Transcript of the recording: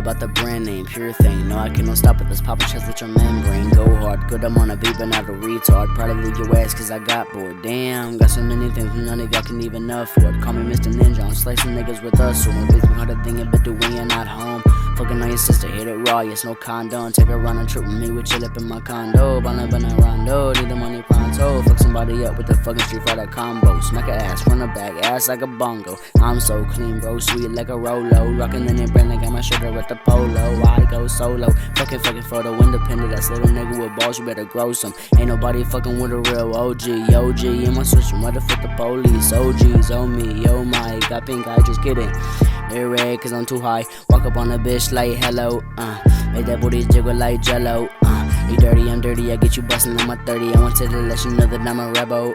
about the brand name, pure thing. No, I cannot stop it, this poppin' shots that your membrane. Go hard, good, I'm on a beat, but not a retard. Probably leave your ass cause I got bored. Damn, got so many things none of y'all can even afford. Call me Mr. Ninja, I'm slicing niggas with us. So when bitch me harder than it, but the when you're not home. Fucking on your sister, hit it raw, yes, no condom. Take a run and trip with me, we chill up in my condo. Ballin' rondo, need the money pronto. Fuck somebody up with the fucking Street Fighter combo. Smack a ass, run her back, ass like a bongo. I'm so clean, bro, sweet like a Rolo. Rockin' the name brand, like got my shoulder at the polo. I go solo, fucking photo independent. That's little nigga with balls, you better grow some. Ain't nobody fucking with a real OG in my switch, motherfuck the police. OGs, oh me, oh my, got pink eye, just kidding. They're red cause I'm too high. Walk up on a bitch like hello, make that booty jiggle like jello, you dirty, I'm dirty, I get you bustin' on my 30. I want to let you know that I'm a rebel,